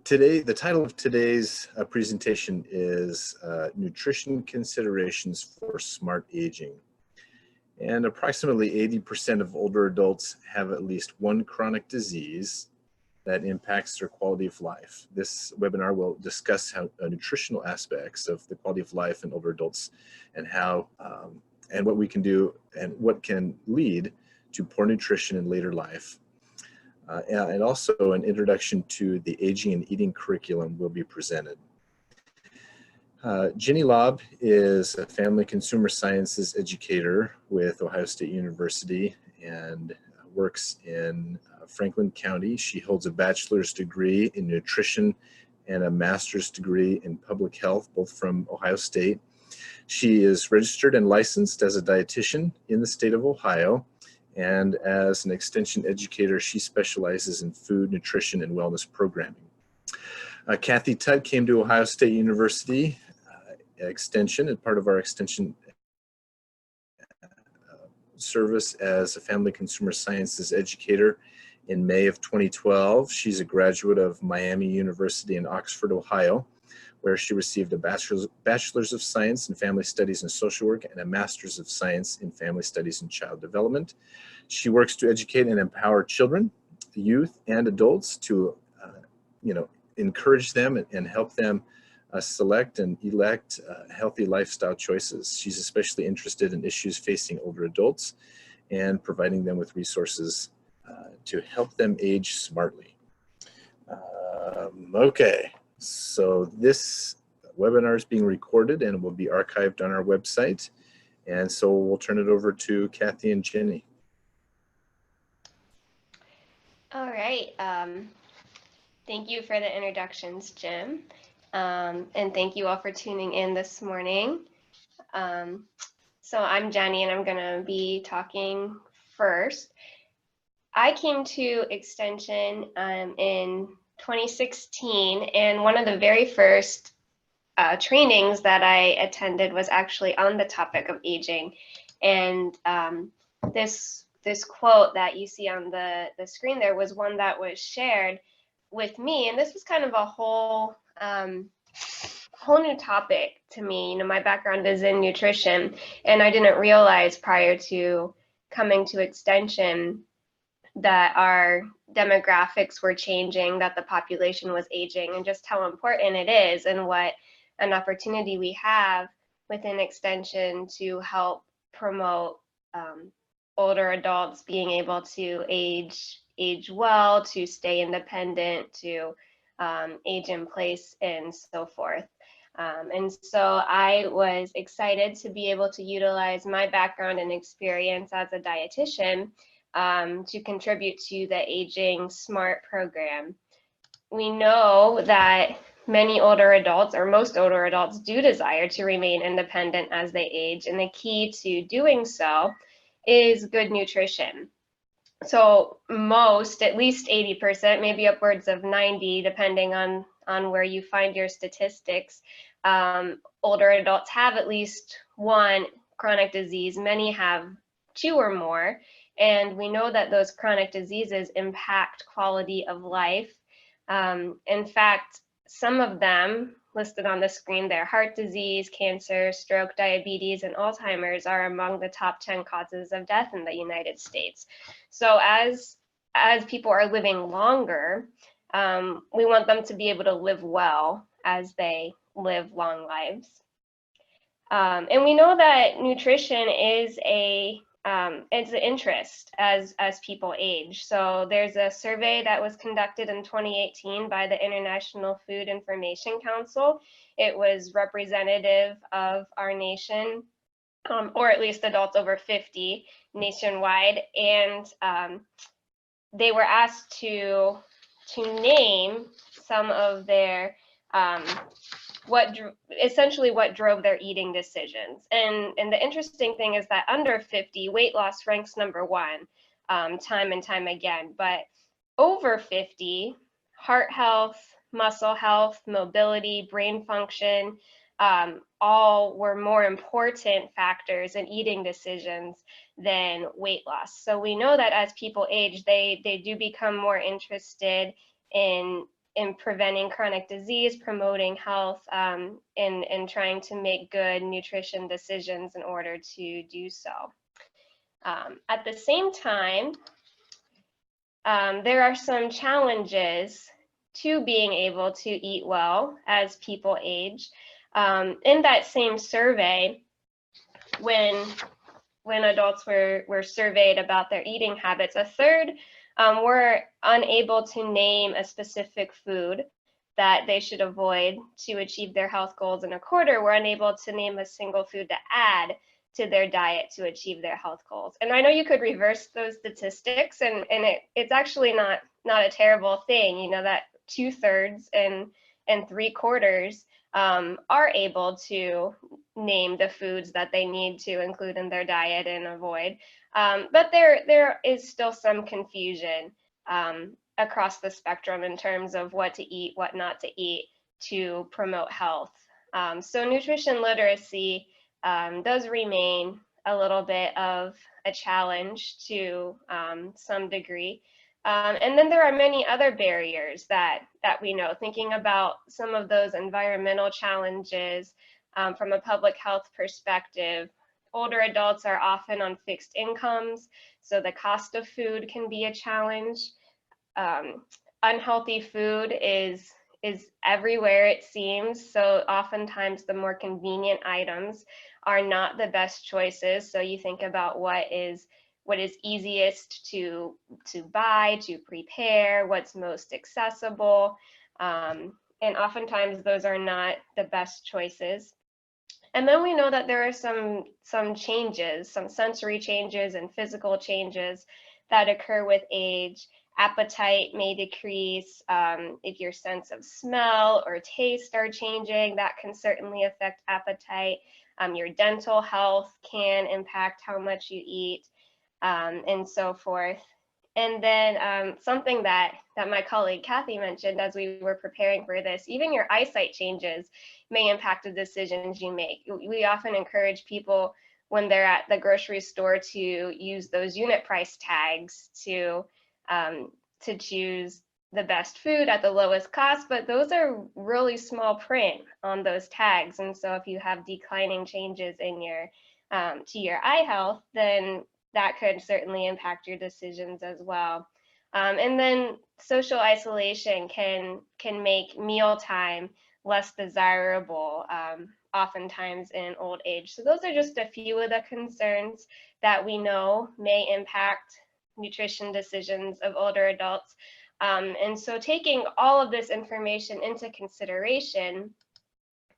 The title of today's presentation is Nutrition Considerations for Smart Aging. And approximately 80% of older adults have at least one chronic disease that impacts their quality of life. This webinar will discuss how nutritional aspects of the quality of life in older adults and how and what we can do and what can lead to poor nutrition in later life. And also an introduction to the aging and eating curriculum will be presented. Ginny Lobb is a family consumer sciences educator with Ohio State University and works in Franklin County. She holds a bachelor's degree in nutrition and a master's degree in public health, both from Ohio State. She is registered and licensed as a dietitian in the state of Ohio. And as an extension educator, she specializes in food, nutrition, and wellness programming. Kathy Tutt came to Ohio State University Extension as part of our extension service as a family consumer sciences educator in May of 2012. She's a graduate of Miami University in Oxford, Ohio, where she received a bachelor's of science in family studies and social work and a master's of science in family studies and child development. She works to educate and empower children, youth, and adults to, encourage them and help them select and elect healthy lifestyle choices. She's especially interested in issues facing older adults and providing them with resources to help them age smartly. Okay. So this webinar is being recorded and will be archived on our website. And so we'll turn it over to Kathy and Jenny. All right. Thank you for the introductions, Jim. And thank you all for tuning in this morning. So I'm Jenny and I'm going to be talking first. I came to Extension in 2016, and one of the very first trainings that I attended was actually on the topic of aging. And this quote that you see on the screen there was one that was shared with me, and this was kind of a whole new topic to me. My background is in nutrition, and I didn't realize prior to coming to Extension that our demographics were changing, that the population was aging, and just how important it is and what an opportunity we have within Extension to help promote older adults being able to age well, to stay independent, to age in place, and so forth. And so I was excited to be able to utilize my background and experience as a dietitian to contribute to the Aging Smart program. We know that many older adults, or most older adults, do desire to remain independent as they age, and the key to doing so is good nutrition. So most, at least 80%, maybe upwards of 90%, depending on where you find your statistics, older adults have at least one chronic disease. Many have two or more. And we know that those chronic diseases impact quality of life. In fact, some of them listed on the screen there, heart disease, cancer, stroke, diabetes, and Alzheimer's are among the top 10 causes of death in the United States. So as people are living longer, we want them to be able to live well as they live long lives. And we know that nutrition is it's an interest as people age. So there's a survey that was conducted in 2018 by the International Food Information Council. It was representative of our nation, or at least adults over 50 nationwide, and they were asked to name some of their essentially what drove their eating decisions. And the interesting thing is that under 50, weight loss ranks number one time and time again. But over 50, heart health, muscle health, mobility, brain function, all were more important factors in eating decisions than weight loss. So we know that as people age, they do become more interested in in preventing chronic disease, promoting health, and trying to make good nutrition decisions in order to do so. At the same time, there are some challenges to being able to eat well as people age. In that same survey, when adults were surveyed about their eating habits, a third were unable to name a specific food that they should avoid to achieve their health goals, and a quarter were unable to name a single food to add to their diet to achieve their health goals. And I know you could reverse those statistics, and it's actually not a terrible thing, you know, that 2/3 and 3/4 are able to name the foods that they need to include in their diet and avoid. But there is still some confusion across the spectrum in terms of what to eat, what not to eat to promote health. So nutrition literacy does remain a little bit of a challenge to some degree. And then there are many other barriers that we know, thinking about some of those environmental challenges from a public health perspective. Older adults are often on fixed incomes, so the cost of food can be a challenge. Unhealthy food is everywhere, it seems, so oftentimes the more convenient items are not the best choices. So you think about what is easiest to buy, to prepare, what's most accessible, and oftentimes those are not the best choices. And then we know that there are some changes, some sensory changes and physical changes that occur with age. Appetite may decrease. If your sense of smell or taste are changing, that can certainly affect appetite. Your dental health can impact how much you eat, and so forth. And then something that my colleague Kathy mentioned as we were preparing for this, even your eyesight changes may impact the decisions you make. We often encourage people when they're at the grocery store to use those unit price tags to choose the best food at the lowest cost, but those are really small print on those tags. And so if you have declining changes in your to your eye health, then that could certainly impact your decisions as well. And then social isolation can make mealtime less desirable, oftentimes in old age. So those are just a few of the concerns that we know may impact nutrition decisions of older adults. And so taking all of this information into consideration,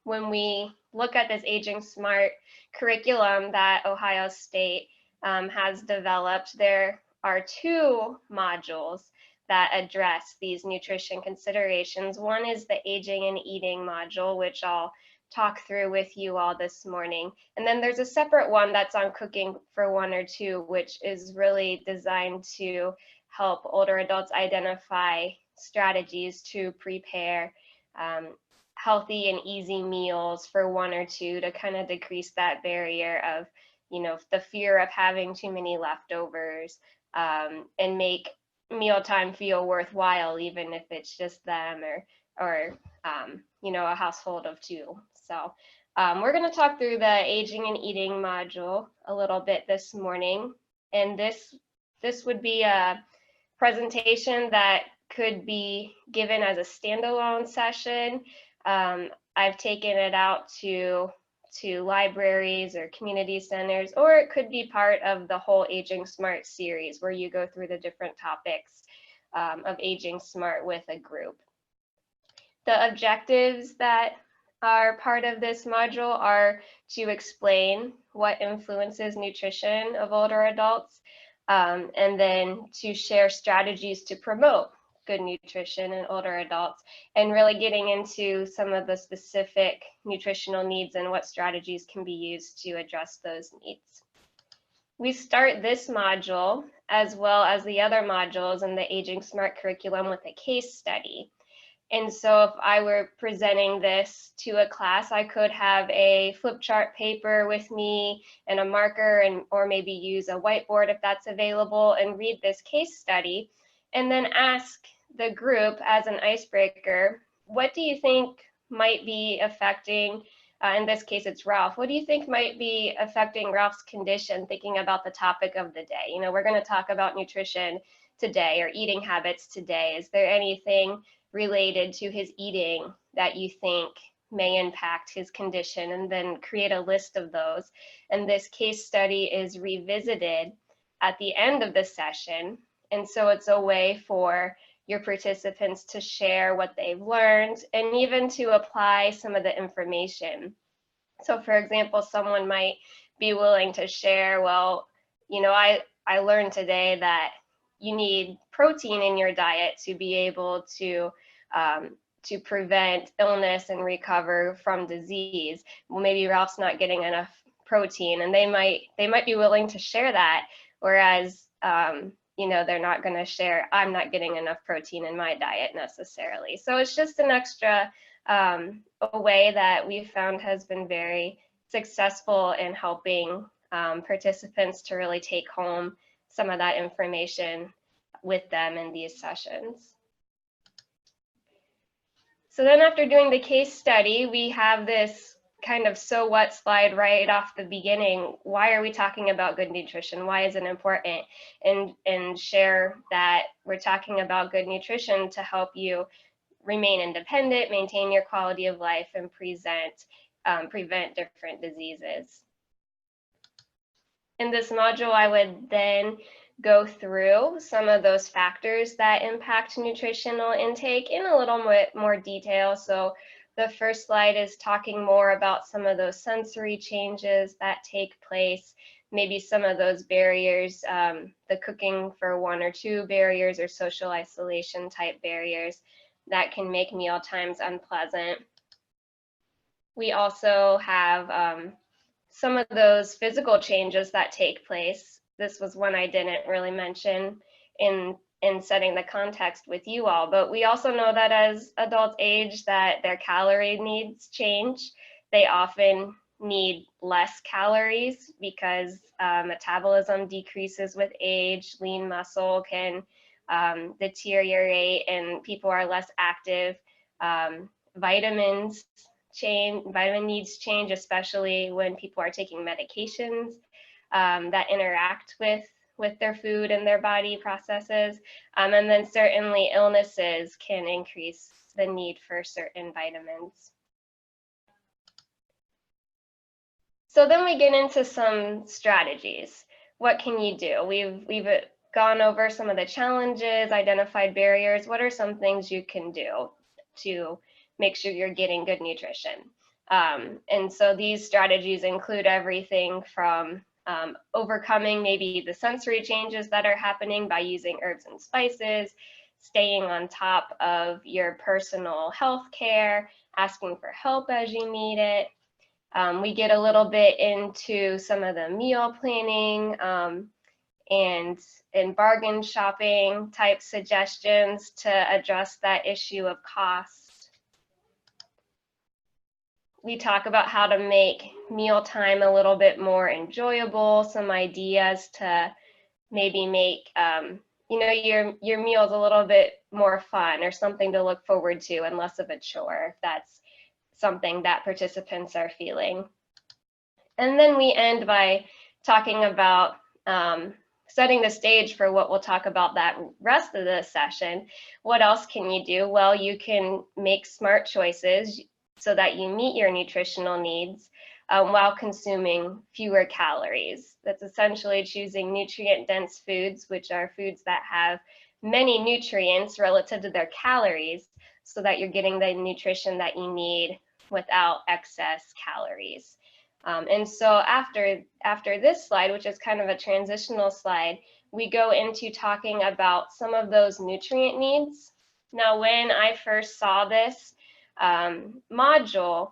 when we look at this Aging Smart curriculum that Ohio State has developed, there are 2 modules that address these nutrition considerations. One is the Aging and Eating module, which I'll talk through with you all this morning. And then there's a separate one that's on Cooking for 1 or 2, which is really designed to help older adults identify strategies to prepare healthy and easy meals for 1 or 2 to kind of decrease that barrier of, you know, the fear of having too many leftovers, and make mealtime feel worthwhile, even if it's just them or you know, a household of 2. So we're going to talk through the Aging and Eating module a little bit this morning, and this would be a presentation that could be given as a standalone session. I've taken it out to libraries or community centers, or it could be part of the whole Aging Smart series where you go through the different topics of Aging Smart with a group. The objectives that are part of this module are to explain what influences nutrition of older adults, and then to share strategies to promote good nutrition in older adults, and really getting into some of the specific nutritional needs and what strategies can be used to address those needs. We start this module, as well as the other modules in the Aging Smart curriculum, with a case study. And so if I were presenting this to a class, I could have a flip chart paper with me and a marker, or maybe use a whiteboard if that's available, and read this case study, and then ask the group as an icebreaker, what do you think might be affecting, in this case it's Ralph, what do you think might be affecting Ralph's condition, thinking about the topic of the day? You know, we're going to talk about nutrition today or eating habits today. Is there anything related to his eating that you think may impact his condition? And then create a list of those. And this case study is revisited at the end of the session. And so it's a way for your participants to share what they've learned and even to apply some of the information. So for example, someone might be willing to share, well, you know, I learned today that you need protein in your diet to be able to prevent illness and recover from disease. Well, maybe Ralph's not getting enough protein, and they might be willing to share that, whereas you know, they're not going to share, I'm not getting enough protein in my diet necessarily. So it's just an extra a way that we've found has been very successful in helping participants to really take home some of that information with them in these sessions. So then after doing the case study, we have this kind of so what slide right off the beginning. Why are we talking about good nutrition? Why is it important? And share that we're talking about good nutrition to help you remain independent, maintain your quality of life, and prevent different diseases. In this module, I would then go through some of those factors that impact nutritional intake in a little bit more detail. So the first slide is talking more about some of those sensory changes that take place, maybe some of those barriers, the cooking for one or two barriers or social isolation type barriers that can make meal times unpleasant. We also have some of those physical changes that take place. This was one I didn't really mention in setting the context with you all, but we also know that as adults age, that their calorie needs change. They often need less calories because metabolism decreases with age, lean muscle can deteriorate, and people are less active. Vitamin needs change, especially when people are taking medications that interact with their food and their body processes. And then certainly illnesses can increase the need for certain vitamins. So then we get into some strategies. What can you do? We've gone over some of the challenges, identified barriers. What are some things you can do to make sure you're getting good nutrition? And so these strategies include everything from overcoming maybe the sensory changes that are happening by using herbs and spices, staying on top of your personal health care, asking for help as you need it. We get a little bit into some of the meal planning and bargain shopping type suggestions to address that issue of cost. We talk about how to make mealtime a little bit more enjoyable, some ideas to maybe make you know, your meals a little bit more fun or something to look forward to and less of a chore, if that's something that participants are feeling. And then we end by talking about setting the stage for what we'll talk about that rest of the session. What else can you do? Well, you can make smart choices so that you meet your nutritional needs while consuming fewer calories. That's essentially choosing nutrient-dense foods, which are foods that have many nutrients relative to their calories, so that you're getting the nutrition that you need without excess calories. And so after this slide, which is kind of a transitional slide, we go into talking about some of those nutrient needs. Now, when I first saw this module,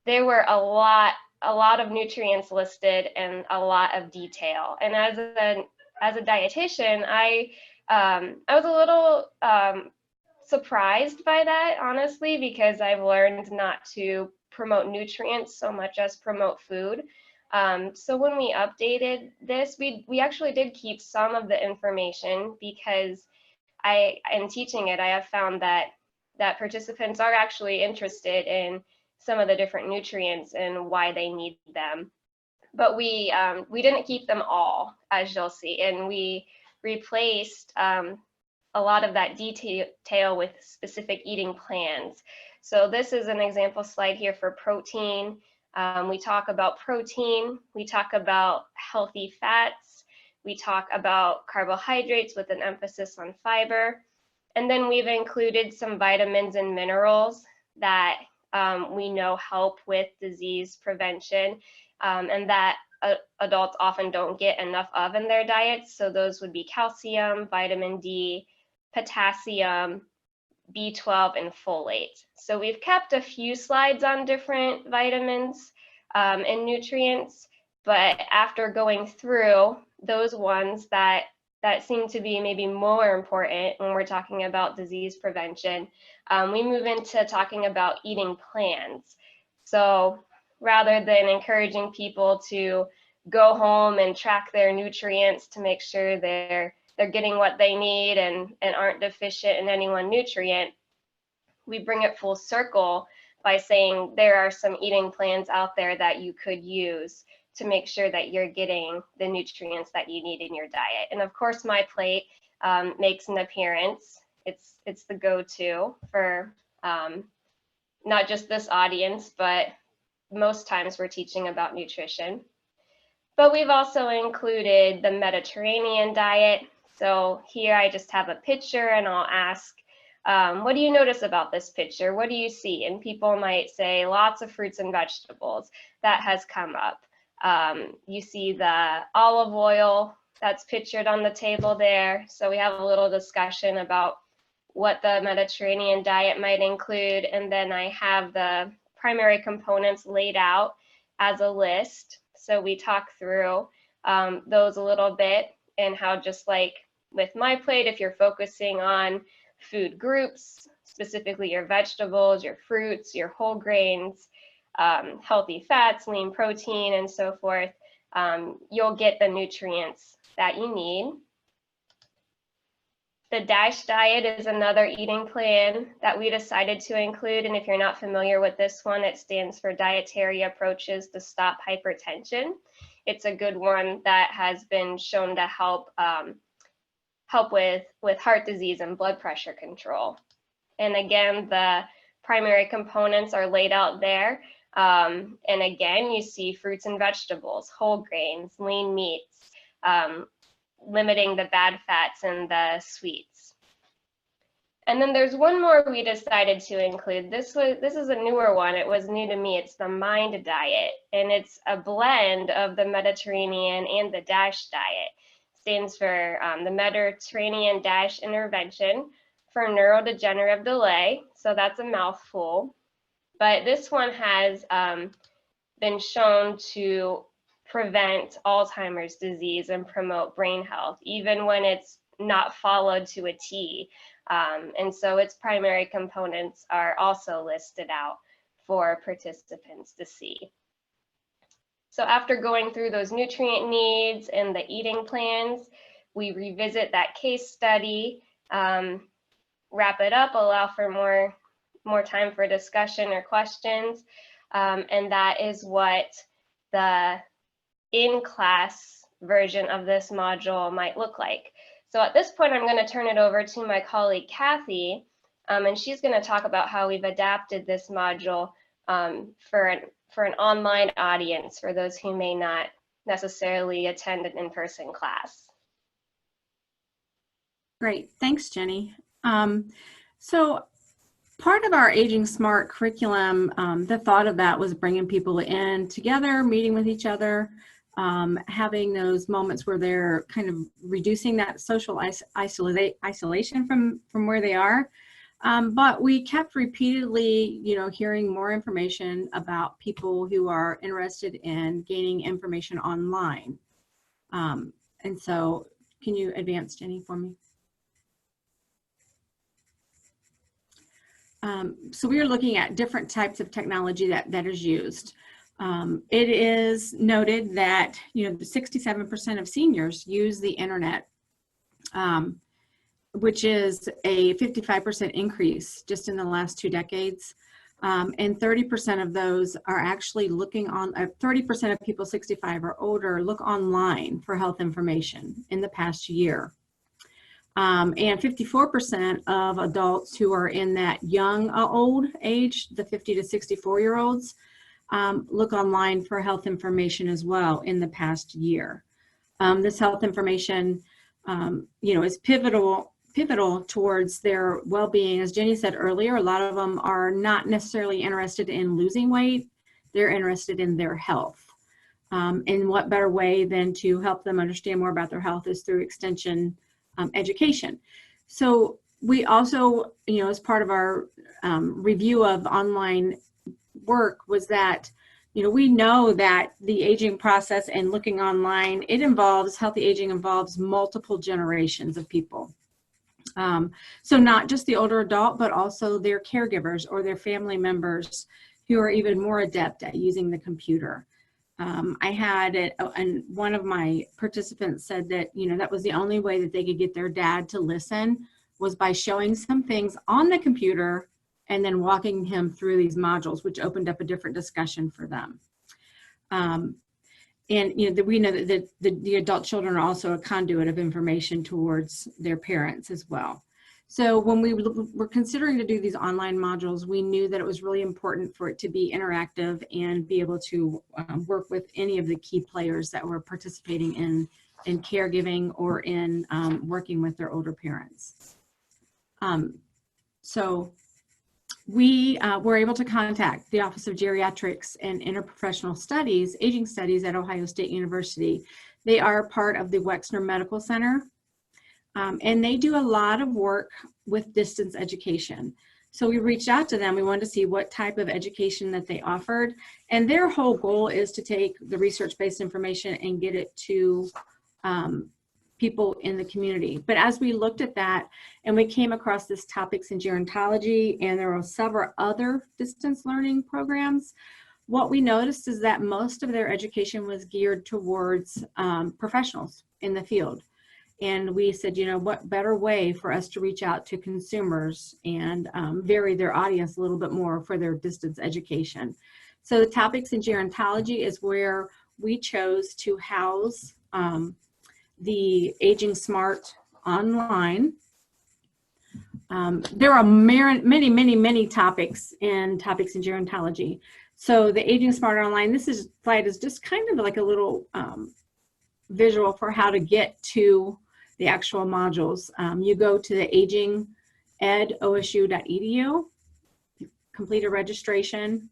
there were a lot of nutrients listed and a lot of detail. And as a dietitian, I was a little surprised by that, honestly, because I've learned not to promote nutrients so much as promote food. So when we updated this, we actually did keep some of the information because in teaching it, I have found that participants are actually interested in some of the different nutrients and why they need them. But we didn't keep them all, as you'll see, and we replaced a lot of that detail with specific eating plans. So this is an example slide here for protein. We talk about protein, we talk about healthy fats, we talk about carbohydrates with an emphasis on fiber, and then we've included some vitamins and minerals that we know help with disease prevention, and that adults often don't get enough of in their diets. So those would be calcium, vitamin D, potassium, B12, and folate. So we've kept a few slides on different vitamins and nutrients, but after going through those ones that seem to be maybe more important when we're talking about disease prevention, we move into talking about eating plans. So rather than encouraging people to go home and track their nutrients to make sure they're getting what they need and aren't deficient in any one nutrient, we bring it full circle by saying there are some eating plans out there that you could use to make sure that you're getting the nutrients that you need in your diet. And of course, My Plate makes an appearance. It's the go-to for not just this audience, but most times we're teaching about nutrition. But we've also included the Mediterranean diet. So here I just have a picture and I'll ask, what do you notice about this picture? What do you see? And people might say lots of fruits and vegetables. That has come up. You see the olive oil that's pictured on the table there. So we have a little discussion about what the Mediterranean diet might include. And then I have the primary components laid out as a list. So we talk through those a little bit, and how, just like with My Plate, if you're focusing on food groups, specifically your vegetables, your fruits, your whole grains, healthy fats, lean protein, and so forth, you'll get the nutrients that you need. The DASH diet is another eating plan that we decided to include, and if you're not familiar with this one, it stands for Dietary Approaches to Stop Hypertension. It's a good one that has been shown to help with heart disease and blood pressure control. And again, the primary components are laid out there. And again, you see fruits and vegetables, whole grains, lean meats, limiting the bad fats and the sweets. And then there's one more we decided to include. This is a newer one. It was new to me. It's the MIND diet, and it's a blend of the Mediterranean and the DASH diet. It stands for the Mediterranean DASH Intervention for Neurodegenerative Delay. So that's a mouthful. But this one has been shown to prevent Alzheimer's disease and promote brain health, even when it's not followed to a T. And so its primary components are also listed out for participants to see. So after going through those nutrient needs and the eating plans, we revisit that case study, wrap it up, allow for more time for discussion or questions. And that is what the in-class version of this module might look like. So at this point, I'm going to turn it over to my colleague, Kathy, and she's going to talk about how we've adapted this module for an online audience for those who may not necessarily attend an in-person class. Great, thanks, Jenny. So part of our Aging Smart curriculum, the thought of that was bringing people in together, meeting with each other, having those moments where they're kind of reducing that social isolation from where they are. But we kept repeatedly, hearing more information about people who are interested in gaining information online. And so can you advance, Jenny, for me? So we are looking at different types of technology that is used. It is noted that, 67% of seniors use the internet. which is a 55% increase just in the last 2 decades. And 30% of those are actually looking on, 30% of people 65 or older look online for health information in the past year. And 54% of adults who are in that young old age, the 50 to 64-year-olds, look online for health information as well in the past year. This health information, is pivotal towards their well-being. As Jenny said earlier, a lot of them are not necessarily interested in losing weight. They're interested in their health. And what better way than to help them understand more about their health is through extension education. So we also, as part of our review of online work was that, we know that the aging process and looking online, healthy aging involves multiple generations of people. So not just the older adult, but also their caregivers or their family members who are even more adept at using the computer. I had it, and one of my participants said that, that was the only way that they could get their dad to listen was by showing some things on the computer and then walking him through these modules, which opened up a different discussion for them. And we know that the adult children are also a conduit of information towards their parents as well. So when we were considering to do these online modules, we knew that it was really important for it to be interactive and be able to work with any of the key players that were participating in caregiving or in working with their older parents. So we were able to contact the Office of Geriatrics and Interprofessional Studies, Aging Studies at Ohio State University. They are part of the Wexner Medical Center. And they do a lot of work with distance education. So we reached out to them. We wanted to see what type of education that they offered. And their whole goal is to take the research-based information and get it to people in the community. But as we looked at that and we came across this topics in gerontology, and there were several other distance learning programs, what we noticed is that most of their education was geared towards professionals in the field. And we said, what better way for us to reach out to consumers and vary their audience a little bit more for their distance education. So the topics in gerontology is where we chose to house the Aging Smart online. There are many topics in gerontology. So the Aging Smart online, this slide is just kind of like a little visual for how to get to the actual modules. You go to the aginged.osu.edu, complete a registration,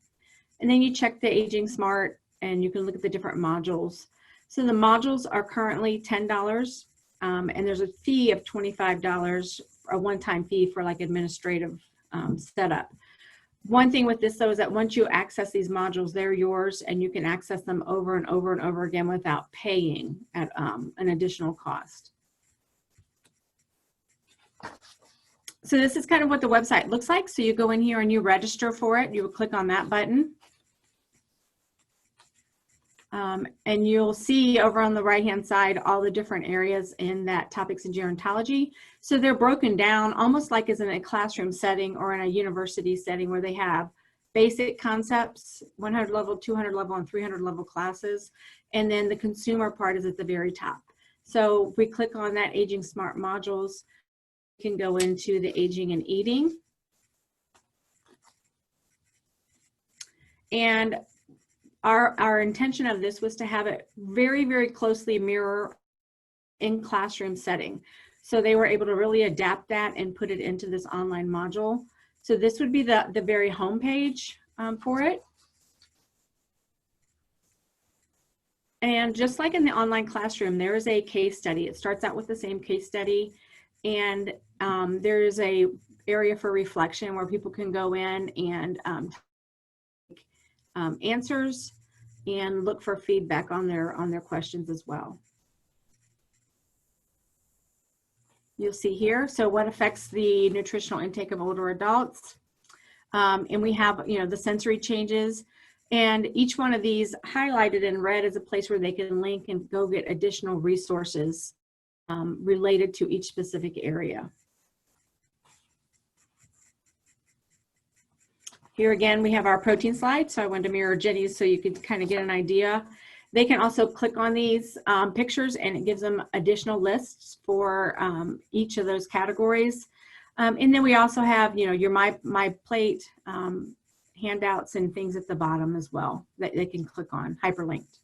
and then you check the Aging Smart and you can look at the different modules. So the modules are currently $10, and there's a fee of $25, a one-time fee for like administrative setup. One thing with this though is that once you access these modules, they're yours and you can access them over and over and over again without paying at an additional cost. So this is kind of what the website looks like. So you go in here and you register for it. You will click on that button. And you'll see over on the right-hand side all the different areas in that topics in gerontology. So they're broken down almost like as in a classroom setting or in a university setting where they have basic concepts, 100 level, 200 level, and 300 level classes. And then the consumer part is at the very top. So if we click on that Aging Smart modules, we can go into the Aging and Eating. And our intention of this was to have it very, very closely mirror in classroom setting. So they were able to really adapt that and put it into this online module. So this would be the very home page for it. And just like in the online classroom, there is a case study. It starts out with the same case study, and there is a area for reflection where people can go in and answers and look for feedback on their questions as well. You'll see here, so what affects the nutritional intake of older adults? And we have, the sensory changes, and each one of these highlighted in red is a place where they can link and go get additional resources related to each specific area. Here again, we have our protein slide. So I wanted to mirror Jenny's so you could kind of get an idea. They can also click on these pictures and it gives them additional lists for each of those categories. And then we also have, your my plate handouts and things at the bottom as well that they can click on, hyperlinked.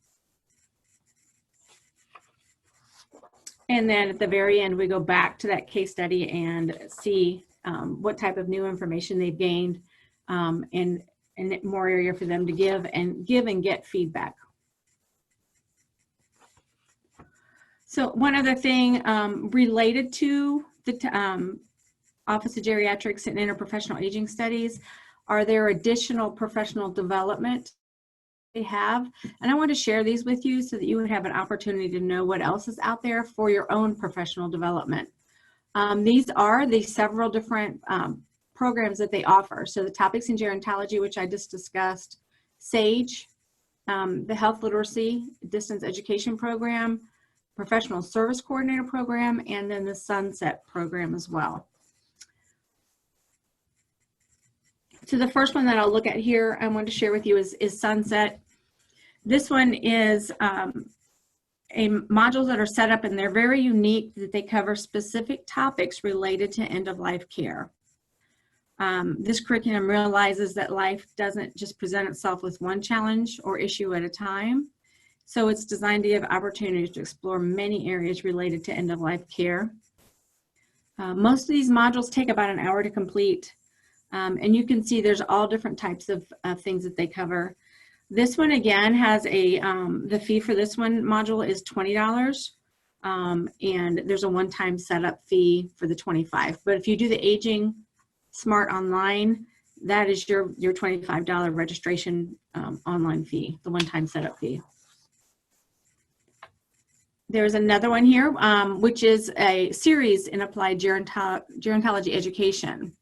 And then at the very end, we go back to that case study and see what type of new information they've gained and more area for them to give and get feedback. So one other thing related to the Office of Geriatrics and Interprofessional Aging Studies, are there additional professional development they have? And I want to share these with you so that you would have an opportunity to know what else is out there for your own professional development. These are the several different programs that they offer. So the Topics in Gerontology, which I just discussed, SAGE, the Health Literacy Distance Education Program, Professional Service Coordinator Program, and then the Sunset Program as well. So the first one that I'll look at here, I want to share with you is Sunset. This one is modules that are set up, and they're very unique, that they cover specific topics related to end-of-life care. This curriculum realizes that life doesn't just present itself with one challenge or issue at a time. So it's designed to give opportunities to explore many areas related to end-of-life care. Most of these modules take about an hour to complete. And you can see there's all different types of things that they cover. This one again has the fee for this one module is $20. And there's a one-time setup fee for the $25. But if you do the Aging Smart Online, that is your $25 registration online fee, the one-time setup fee. There's another one here, which is a series in applied gerontology education.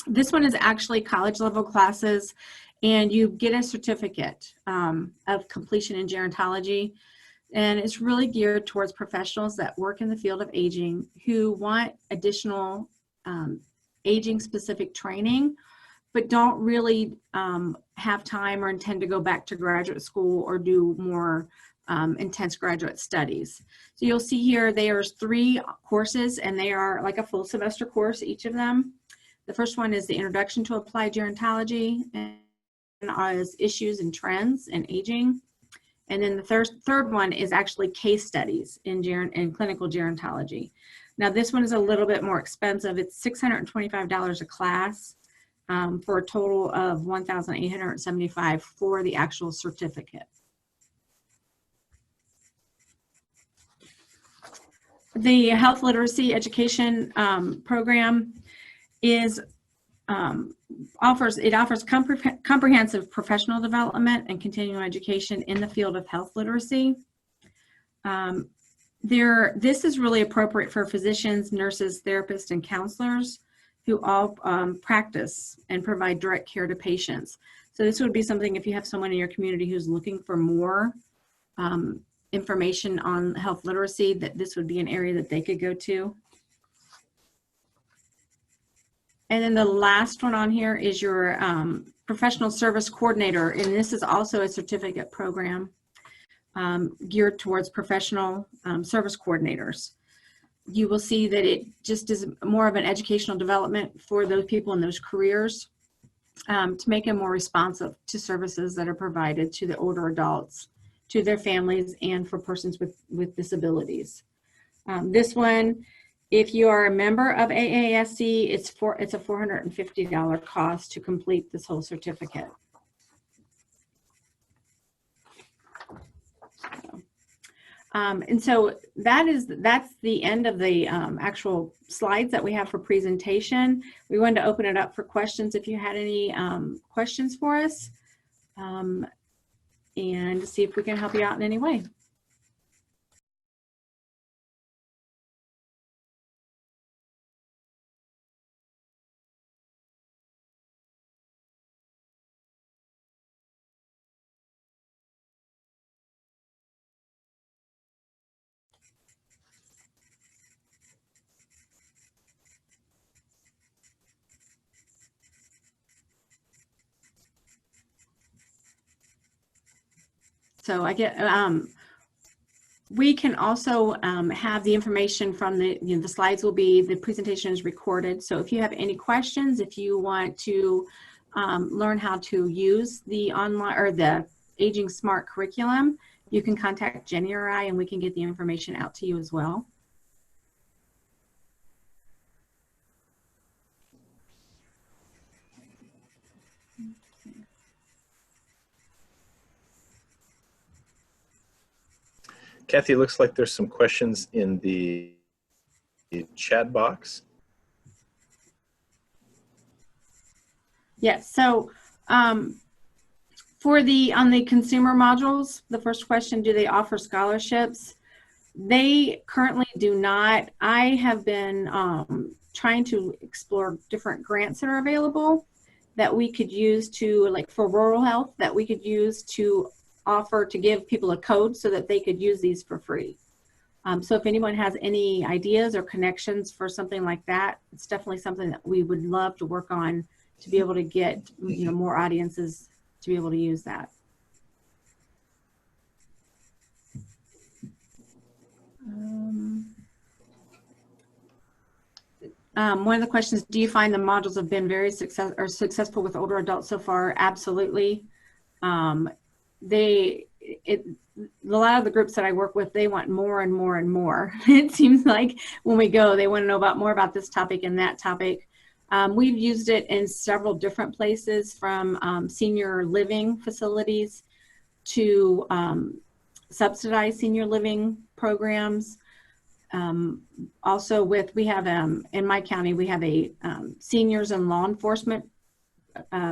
This one is actually college level classes, and you get a certificate of completion in gerontology. And it's really geared towards professionals that work in the field of aging who want additional aging specific training, but don't really have time or intend to go back to graduate school or do more intense graduate studies. So you'll see here there's 3 courses, and they are like a full semester course, each of them. The first one is the Introduction to Applied Gerontology, and is Issues and Trends in Aging. And then the third one is actually Case Studies in Clinical Gerontology. Now this one is a little bit more expensive. It's $625 a class for a total of $1,875 for the actual certificate. The Health Literacy Education Program offers comprehensive professional development and continuing education in the field of health literacy. This is really appropriate for physicians, nurses, therapists, and counselors who all practice and provide direct care to patients. So this would be something, if you have someone in your community who's looking for more information on health literacy, that this would be an area that they could go to. And then the last one on here is your professional service coordinator, and this is also a certificate program geared towards professional service coordinators. You will see that it just is more of an educational development for those people in those careers to make them more responsive to services that are provided to the older adults, to their families, and for persons with disabilities. This one, if you are a member of AASC, it's a $450 cost to complete this whole certificate. And so that's the end of the actual slides that we have for presentation. We wanted to open it up for questions if you had any questions for us, and see if we can help you out in any way. So I get, we can also have the information from the slides will be, the presentation is recorded. So if you have any questions, if you want to learn how to use the online or the Aging Smart curriculum, you can contact Jenny or I, and we can get the information out to you as well. Kathy, it looks like there's some questions in the chat box. Yes, so for on the consumer modules, the first question, do they offer scholarships? They currently do not. I have been trying to explore different grants that are available that we could use to, like for rural health, that we could use to offer to give people a code so that they could use these for free. So if anyone has any ideas or connections for something like that, it's definitely something that we would love to work on to be able to get, you know, more audiences to be able to use that. One of the questions, do you find the modules have been very successful with older adults so far? Absolutely. A lot of the groups that I work with, they want more and more and more. It seems like when we go, they want to know more about this topic and that topic. We've used it in several different places, from senior living facilities to subsidized senior living programs. Also we have, in my county, we have a seniors and law enforcement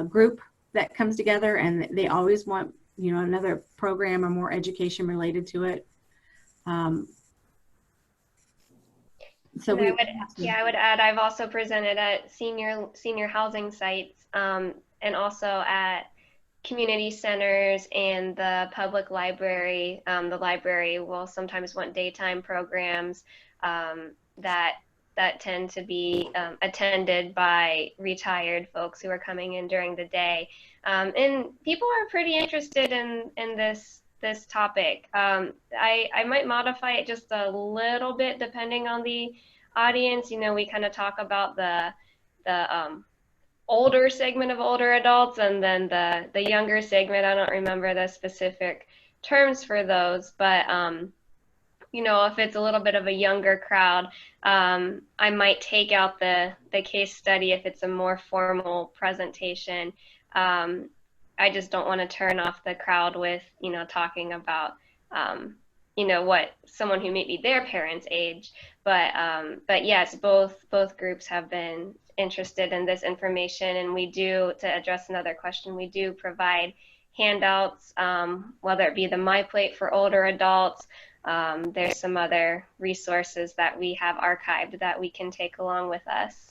group that comes together, and they always want, you know, another program or more education related to it. So I would add, I've also presented at senior housing sites, and also at community centers and the public library. The library will sometimes want daytime programs that tend to be attended by retired folks who are coming in during the day. And people are pretty interested in this topic. I might modify it just a little bit depending on the audience. You know, we kind of talk about the older segment of older adults, and then the younger segment. I don't remember the specific terms for those, but you know, if it's a little bit of a younger crowd, I might take out the case study if it's a more formal presentation. I just don't want to turn off the crowd with, you know, talking about, you know, what someone who may be their parents' age. But yes, both groups have been interested in this information, and we do, to address another question, we do provide handouts, whether it be the My Plate for older adults. There's some other resources that we have archived that we can take along with us.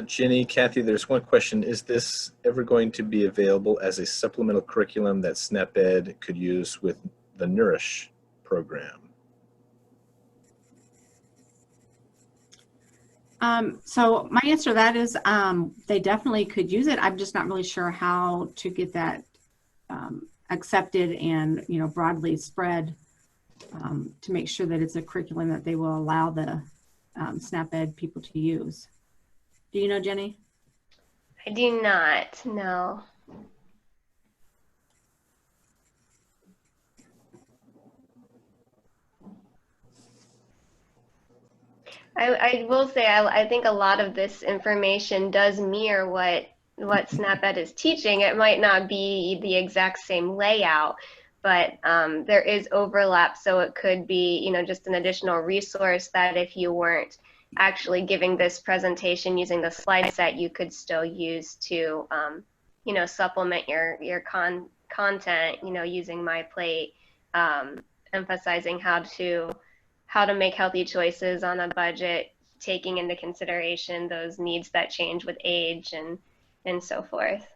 Jenny, Kathy, there's one question. Is this ever going to be available as a supplemental curriculum that SNAP-Ed could use with the Nourish program? So my answer to that is they definitely could use it. I'm just not really sure how to get that accepted and, you know, broadly spread to make sure that it's a curriculum that they will allow the SNAP-Ed people to use. Do you know, Jenny? I do not, no. I will say I think a lot of this information does mirror what SNAP-Ed is teaching. It might not be the exact same layout, but there is overlap, so it could be, you know, just an additional resource that if you weren't actually giving this presentation using the slide set, you could still use to, you know, supplement your content, you know, using My Plate, emphasizing how to make healthy choices on a budget, taking into consideration those needs that change with age and so forth.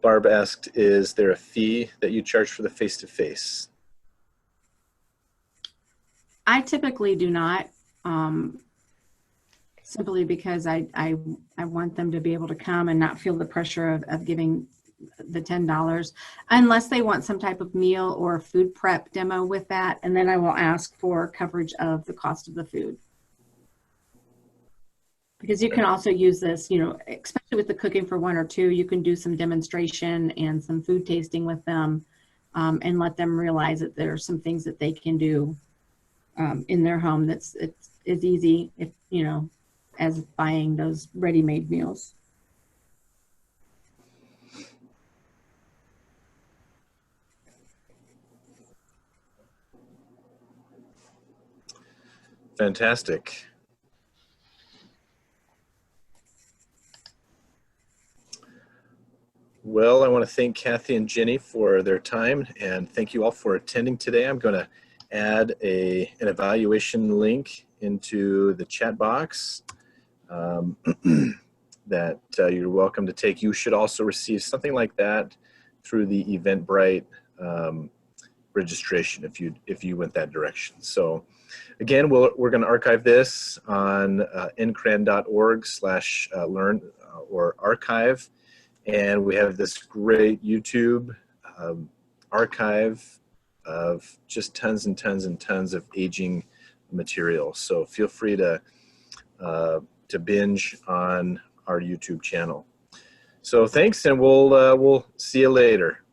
Barb asked, is there a fee that you charge for the face-to-face? I typically do not, simply because I want them to be able to come and not feel the pressure of giving the $10, unless they want some type of meal or food prep demo with that, and then I will ask for coverage of the cost of the food. Because you can also use this, you know, especially with the cooking for 1 or 2, you can do some demonstration and some food tasting with them, and let them realize that there are some things that they can do in their home that's as easy, if you know, as buying those ready-made meals. Fantastic. Well, I want to thank Kathy and Jenny for their time, and thank you all for attending today. I'm going to add an evaluation link into the chat box that you're welcome to take. You should also receive something like that through the Eventbrite registration if you went that direction. So again, we're going to archive this on ncran.org/learn or archive. And we have this great YouTube archive of just tons and tons and tons of aging material. So feel free to binge on our YouTube channel. So thanks, and we'll see you later.